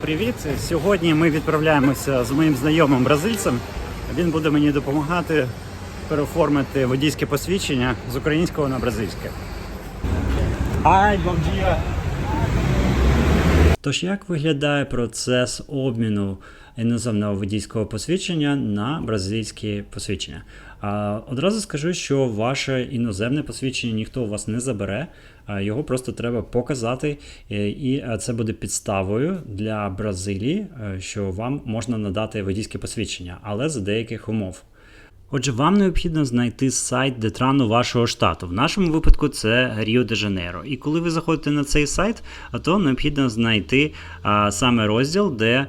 Привіт! Сьогодні ми відправляємося з моїм знайомим бразильцем. Він буде мені допомагати переоформити водійське посвідчення з українського на бразильське. Ай, bom dia! Тож, як виглядає процес обміну іноземного водійського посвідчення на бразильське посвідчення? Одразу скажу, що ваше іноземне посвідчення ніхто у вас не забере, його просто треба показати, і це буде підставою для Бразилії, що вам можна надати водійське посвідчення, але за деяких умов. Отже, вам необхідно знайти сайт Детрану вашого штату. В нашому випадку це Ріо-де-Жанейро. І коли ви заходите на цей сайт, то необхідно знайти саме розділ, де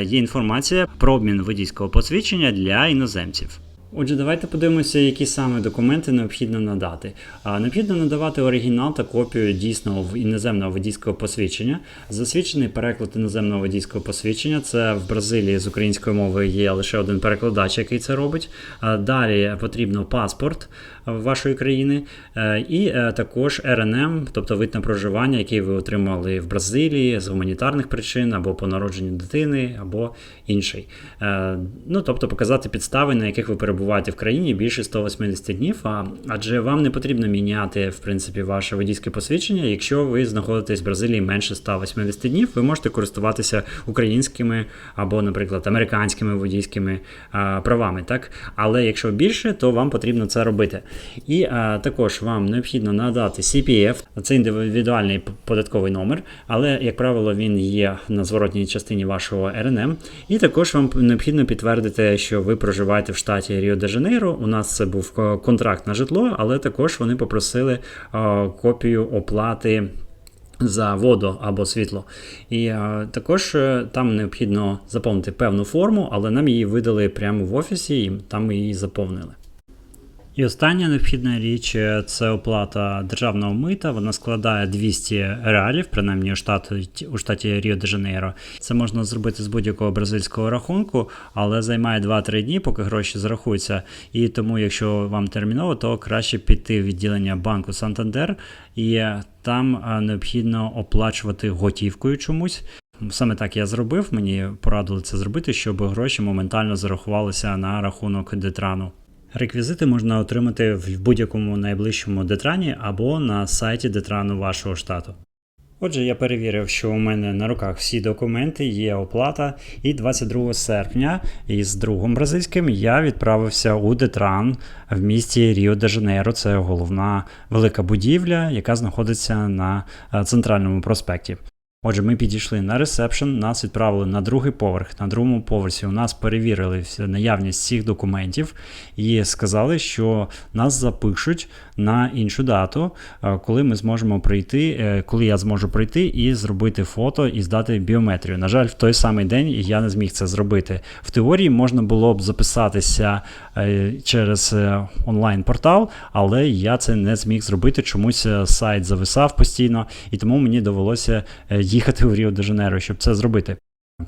є інформація про обмін водійського посвідчення для іноземців. Отже, давайте подивимося, які саме документи необхідно надати. Необхідно надавати оригінал та копію дійсного іноземного водійського посвідчення, засвідчений переклад іноземного водійського посвідчення. Це в Бразилії з української мови є лише один перекладач, який це робить. Далі потрібно паспорт вашої країни і також РНМ, тобто вид на проживання, який ви отримали в Бразилії з гуманітарних причин, або по народженню дитини, або інший. Тобто показати підстави, на яких ви перебуваєте в країні більше 180 днів, адже вам не потрібно міняти, в принципі, ваше водійське посвідчення. Якщо ви знаходитесь в Бразилії менше 180 днів, ви можете користуватися українськими або, наприклад, американськими водійськими правами. Так? Але якщо більше, то вам потрібно це робити. І також вам необхідно надати CPF, це індивідуальний податковий номер, але, як правило, він є на зворотній частині вашого РНМ. І також вам необхідно підтвердити, що ви проживаєте в штаті Ріо-де-Жанейро. У нас це був контракт на житло, але також вони попросили копію оплати за воду або світло. І також там необхідно заповнити певну форму, але нам її видали прямо в офісі, і там ми її заповнили. І остання необхідна річ – це оплата державного мита. Вона складає 200 реалів, принаймні у штаті Ріо-де-Жанейро. Це можна зробити з будь-якого бразильського рахунку, але займає 2-3 дні, поки гроші зарахуються. І тому, якщо вам терміново, то краще піти в відділення банку Сантандер, і там необхідно оплачувати готівкою чомусь. Саме так я зробив, мені порадили це зробити, щоб гроші моментально зарахувалися на рахунок Детрану. Реквізити можна отримати в будь-якому найближчому Детрані або на сайті Детрану вашого штату. Отже, я перевірив, що у мене на руках всі документи, є оплата, і 22 серпня із другом бразильським я відправився у Детран в місті Ріо-де-Жанейро. Це головна велика будівля, яка знаходиться на центральному проспекті. Отже, ми підійшли на ресепшн, нас відправили на другий поверх. На другому поверсі у нас перевірили наявність всіх документів і сказали, що нас запишуть на іншу дату, коли ми зможемо прийти, коли я зможу прийти і зробити фото і здати біометрію. На жаль, в той самий день я не зміг це зробити. В теорії можна було б записатися через онлайн-портал, але я це не зміг зробити. Чомусь сайт зависав постійно, і тому мені довелося їхати в Ріо-де-Жанейро, щоб це зробити.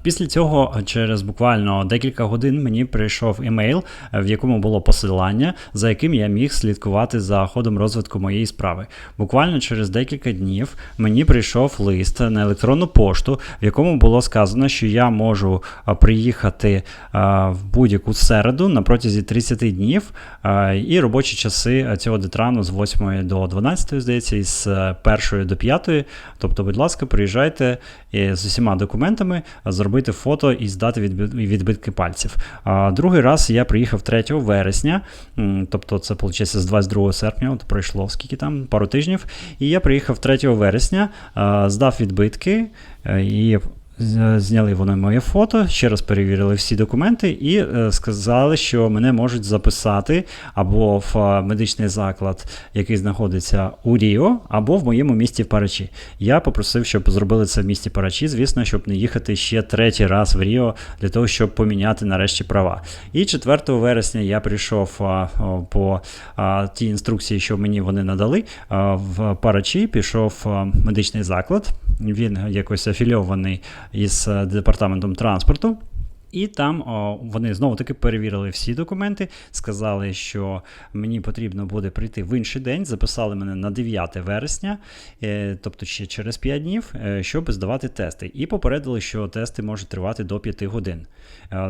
Після цього, через буквально декілька годин, мені прийшов емейл, в якому було посилання, за яким я міг слідкувати за ходом розвитку моєї справи. Буквально через декілька днів мені прийшов лист на електронну пошту, в якому було сказано, що я можу приїхати в будь-яку середу на протязі 30 днів, і робочі часи цього Детрану з 8 до 12, здається, і з 1 до 5. Тобто, будь ласка, приїжджайте з усіма документами, зробити фото і здати відбитки пальців. Другий раз я приїхав 3 вересня, тобто це, виходить, з 22 серпня, от пройшло скільки там, пару тижнів, і я приїхав 3 вересня, здав відбитки і зняли вони моє фото, ще раз перевірили всі документи і сказали, що мене можуть записати або в медичний заклад, який знаходиться у Ріо, або в моєму місті Парачі. Я попросив, щоб зробили це в місті Парачі, звісно, щоб не їхати ще 3-й раз в Ріо, для того, щоб поміняти нарешті права. І 4 вересня я прийшов по тій інструкції, що мені вони надали, в Парачі, пішов в медичний заклад. Він якось афільований із департаментом транспорту. І там вони знову-таки перевірили всі документи, сказали, що мені потрібно буде прийти в інший день, записали мене на 9 вересня, тобто ще через 5 днів, щоб здавати тести. І попередили, що тести можуть тривати до 5 годин.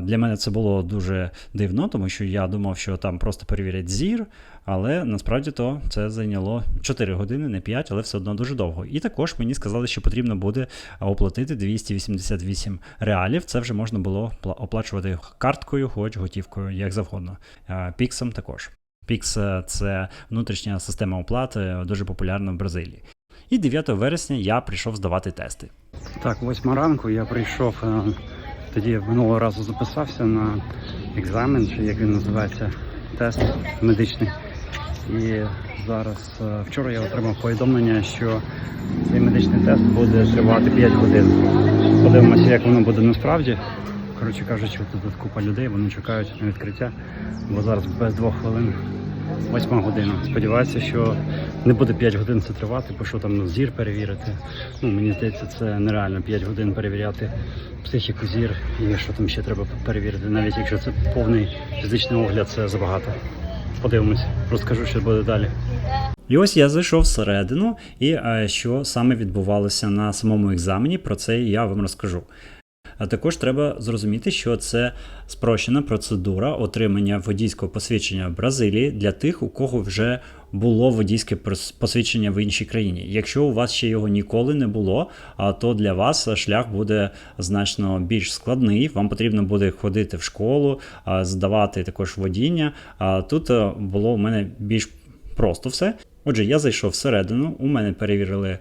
Для мене це було дуже дивно, тому що я думав, що там просто перевірять зір, але насправді то це зайняло 4 години, не 5, але все одно дуже довго. І також мені сказали, що потрібно буде оплатити 288 реалів. Це вже можна було оплачувати карткою, хоч готівкою, як завгодно. Піксом також. Пікс – це внутрішня система оплати, дуже популярна в Бразилії. І 9 вересня я прийшов здавати тести. Так, 8 ранку я прийшов, тоді минулого разу записався на екзамен, чи як він називається, тест медичний. І зараз, вчора я отримав повідомлення, що цей медичний тест буде тривати 5 годин. Подивимося, як воно буде насправді. Коротше кажучи, тут купа людей, вони чекають на відкриття, бо зараз без 2 хвилин 8 година. Сподіваюся, що не буде 5 годин це тривати, бо що там зір перевірити. Мені здається, це нереально 5 годин перевіряти психіку, зір і що там ще треба перевірити. Навіть якщо це повний фізичний огляд, це забагато. Подивимось, розкажу, що буде далі. І ось я зайшов всередину, і що саме відбувалося на самому екзамені, про це я вам розкажу. А також треба зрозуміти, що це спрощена процедура отримання водійського посвідчення в Бразилії для тих, у кого вже було водійське посвідчення в іншій країні. Якщо у вас ще його ніколи не було, то для вас шлях буде значно більш складний. Вам потрібно буде ходити в школу, здавати також водіння. Тут було у мене більш просто все. Отже, я зайшов всередину, у мене перевірили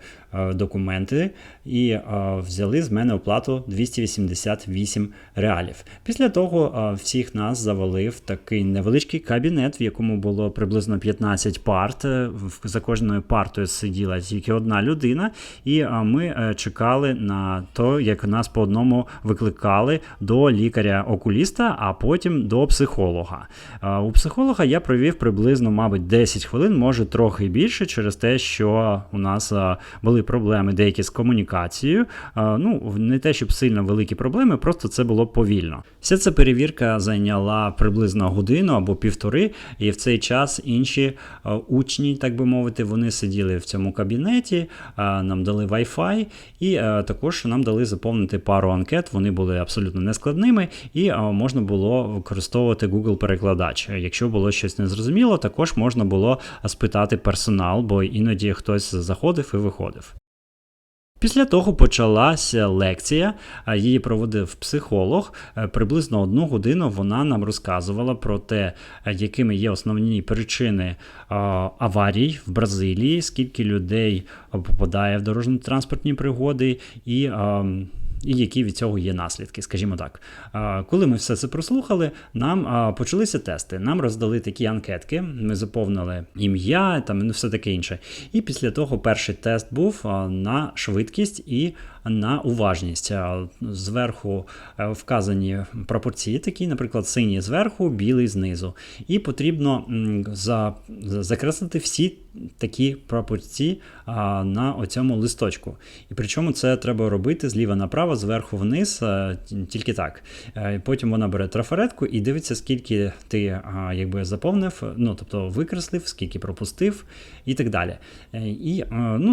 документи і взяли з мене оплату 288 реалів. Після того всіх нас завели в такий невеличкий кабінет, в якому було приблизно 15 парт. За кожною партою сиділа тільки одна людина, і ми чекали на те, як нас по одному викликали до лікаря-окуліста, а потім до психолога. У психолога я провів приблизно, мабуть, 10 хвилин, може трохи більше, через те, що у нас були проблеми деякі з комунікацією. Не те, щоб сильно великі проблеми, просто це було повільно. Вся ця перевірка зайняла приблизно годину або півтори, і в цей час інші учні, так би мовити, вони сиділи в цьому кабінеті, нам дали Wi-Fi, і також нам дали заповнити пару анкет, вони були абсолютно нескладними, і можна було використовувати Google-перекладач. Якщо було щось незрозуміло, також можна було спитати персонал, бо іноді хтось заходив і виходив. Після того почалася лекція, її проводив психолог. Приблизно 1 годину вона нам розказувала про те, якими є основні причини аварій в Бразилії, скільки людей попадає в дорожньо-транспортні пригоди і які від цього є наслідки, скажімо так. Коли ми все це прослухали, нам почалися тести. Нам роздали такі анкетки, ми заповнили ім'я, все таке інше. І після того перший тест був на швидкість і на уважність. Зверху вказані пропорції такі, наприклад, синій зверху, білий знизу. І потрібно закреслити всі такі пропорції на оцьому листочку. І причому це треба робити зліва направо, зверху вниз, тільки так. Потім вона бере трафаретку і дивиться, скільки ти заповнив, тобто викреслив, скільки пропустив і так далі. І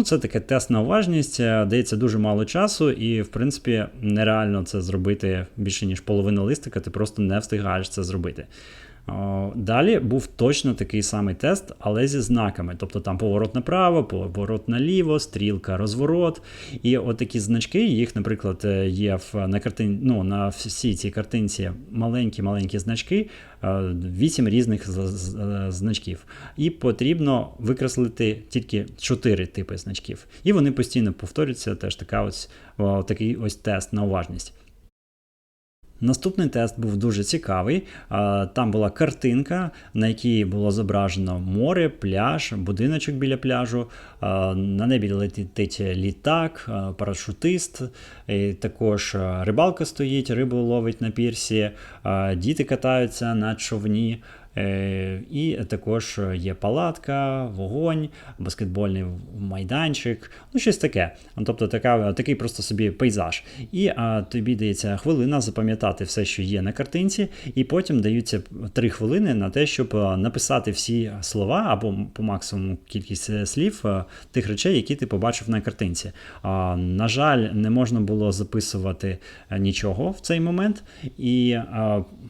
це таке тест на уважність, дається дуже мало часу і, в принципі, нереально це зробити більше, ніж половина листика, ти просто не встигаєш це зробити. Далі був точно такий самий тест, але зі знаками. Тобто там поворот направо, поворот наліво, стрілка, розворот. І отакі значки, їх, наприклад, є на всій цій картинці маленькі значки, 8 різних значків. І потрібно викреслити тільки 4 типи значків. І вони постійно повторюються, теж такий ось тест на уважність. Наступний тест був дуже цікавий. Там була картинка, на якій було зображено море, пляж, будиночок біля пляжу, на небі летить літак, парашутист, і також рибалка стоїть, рибу ловить на пірсі, діти катаються на човні. І також є палатка, вогонь, баскетбольний майданчик, ну щось таке. Тобто такий просто собі пейзаж. І тобі дається хвилина запам'ятати все, що є на картинці, і потім даються 3 хвилини на те, щоб написати всі слова або по максимуму кількість слів тих речей, які ти побачив на картинці. На жаль, не можна було записувати нічого в цей момент, і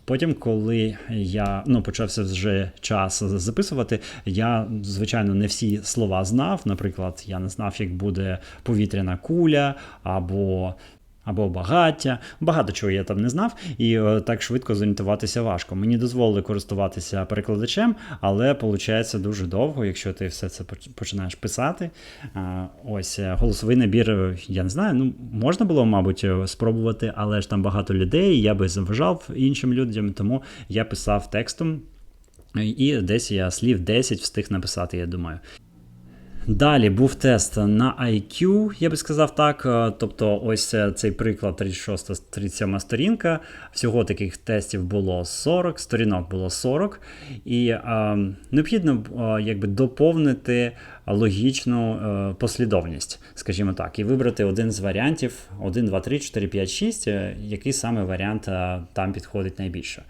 потім, коли я почався вже час записувати, я, звичайно, не всі слова знав. Наприклад, я не знав, як буде повітряна куля або багаття. Багато чого я там не знав, і так швидко зорієнтуватися важко. Мені дозволили користуватися перекладачем, але виходить дуже довго, якщо ти все це починаєш писати. Ось голосовий набір, я не знаю, можна було, мабуть, спробувати, але ж там багато людей, я би заважав іншим людям, тому я писав текстом, і десь я слів 10 встиг написати, я думаю. Далі був тест на IQ, я би сказав так, тобто ось цей приклад 36-37 сторінка, всього таких тестів було 40, сторінок було 40, і необхідно доповнити логічну послідовність, скажімо так, і вибрати один з варіантів, 1, 2, 3, 4, 5, 6, який саме варіант там підходить найбільше.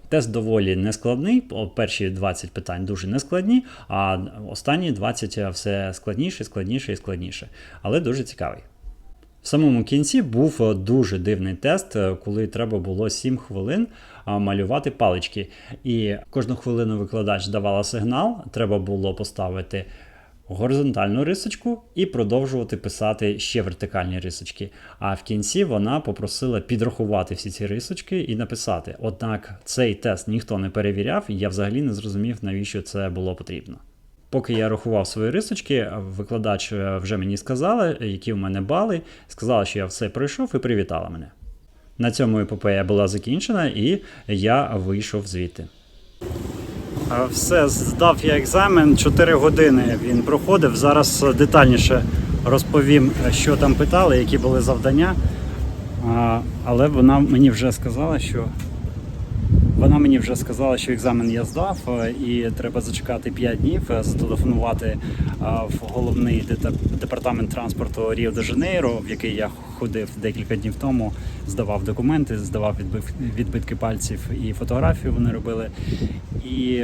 Тест доволі нескладний, перші 20 питань дуже нескладні, а останні 20 все складніше, складніше і складніше, але дуже цікавий. В самому кінці був дуже дивний тест, коли треба було 7 хвилин малювати палички. І кожну хвилину викладач давала сигнал, треба було поставити горизонтальну рисочку і продовжувати писати ще вертикальні рисочки. А в кінці вона попросила підрахувати всі ці рисочки і написати. Однак цей тест ніхто не перевіряв, і я взагалі не зрозумів, навіщо це було потрібно. Поки я рахував свої рисочки, викладач вже мені сказала, які у мене бали, сказала, що я все пройшов і привітала мене. На цьому епопея була закінчена, і я вийшов звідти. Все, здав я екзамен, 4 години він проходив. Зараз детальніше розповім, що там питали, які були завдання. Але вона мені вже сказала, що екзамен я здав і треба зачекати 5 днів, зателефонувати в головний департамент транспорту Ріо-де-Жанейро, в який я ходив декілька днів тому, здавав документи, здавав відбитки пальців і фотографію вони робили. І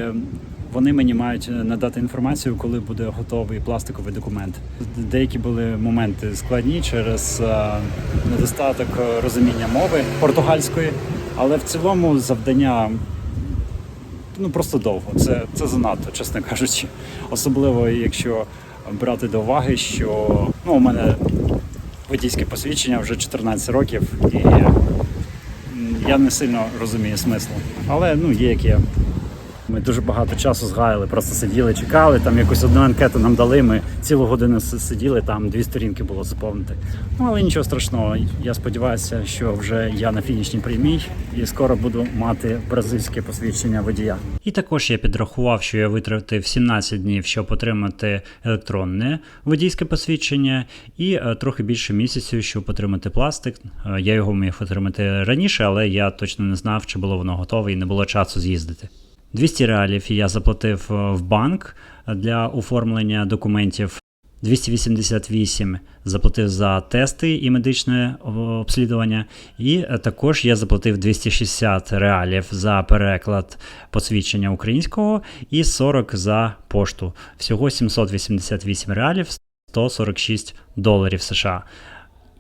вони мені мають надати інформацію, коли буде готовий пластиковий документ. Деякі були моменти складні через недостаток розуміння мови португальської, але в цілому завдання просто довго. Це занадто, чесно кажучи. Особливо, якщо брати до уваги, що у мене водійське посвідчення вже 14 років, і я не сильно розумію смислу. Але є як є. Ми дуже багато часу згаяли, просто сиділи, чекали, там якусь одну анкету нам дали, ми цілу годину сиділи, там 2 сторінки було заповнити. Але нічого страшного, я сподіваюся, що вже я на фінішній прямій і скоро буду мати бразильське посвідчення водія. І також я підрахував, що я витратив 17 днів, щоб отримати електронне водійське посвідчення, і трохи більше місяців, щоб отримати пластик. Я його міг отримати раніше, але я точно не знав, чи було воно готове і не було часу з'їздити. 200 реалів я заплатив в банк для оформлення документів, 288 заплатив за тести і медичне обслідування, і також я заплатив 260 реалів за переклад посвідчення українського і 40 за пошту. Всього 788 реалів, $146 США.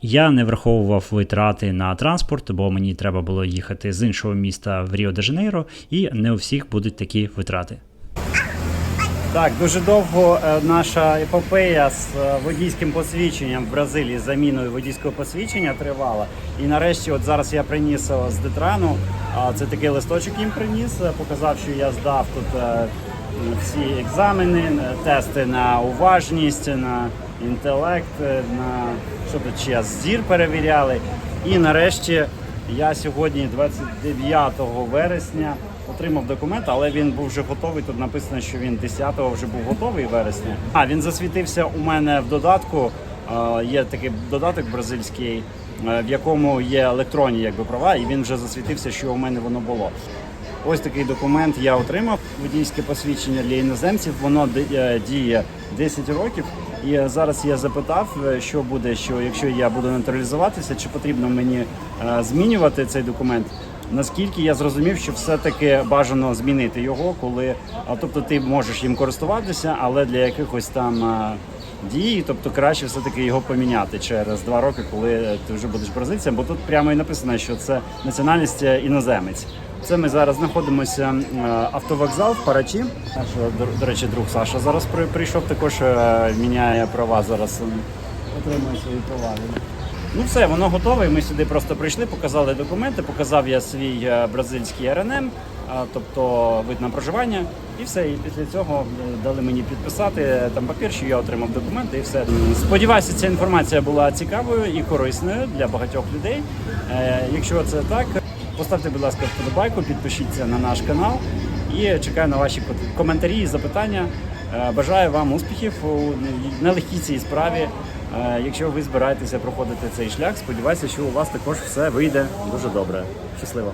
Я не враховував витрати на транспорт, бо мені треба було їхати з іншого міста в Ріо-де-Жанейро, і не у всіх будуть такі витрати. Так, дуже довго наша епопея з водійським посвідченням в Бразилії, заміною водійського посвідчення тривала. І нарешті, от зараз я приніс з Детрану, це такий листочок їм приніс, показав, що я здав тут всі екзамени, тести на уважність, на інтелект, на що тут ще зір перевіряли. І нарешті я сьогодні, 29 вересня, отримав документ, але він був вже готовий. Тут написано, що він 10-го вже був готовий вересня. Він засвітився у мене в додатку. Є такий додаток бразильський, в якому є електронні права, і він вже засвітився, що у мене воно було. ось такий документ я отримав. Водійське посвідчення для іноземців. Воно діє 10 років. І зараз я запитав, що буде, що якщо я буду натуралізуватися, чи потрібно мені змінювати цей документ. Наскільки я зрозумів, що все-таки бажано змінити його, коли, тобто ти можеш їм користуватися, але для якихось там дій, тобто краще все-таки його поміняти через 2 роки, коли ти вже будеш бразильцем, бо тут прямо і написано, що це національність іноземець. Це ми зараз знаходимося автовокзал в Парачі. Наш, до речі, друг Саша зараз прийшов, також міняє права, зараз отримує свої права. Ну все, воно готове. Ми сюди просто прийшли, показали документи, показав я свій бразильський РНМ, тобто вид на проживання, і все. І після цього дали мені підписати там папір, що я отримав документи, і все. Сподіваюся, ця інформація була цікавою і корисною для багатьох людей. Якщо це так, поставте, будь ласка, вподобайку, підпишіться на наш канал і чекаю на ваші коментарі і запитання. Бажаю вам успіхів у нелегкій цій справі. Якщо ви збираєтеся проходити цей шлях, сподіваюся, що у вас також все вийде дуже добре. Щасливо!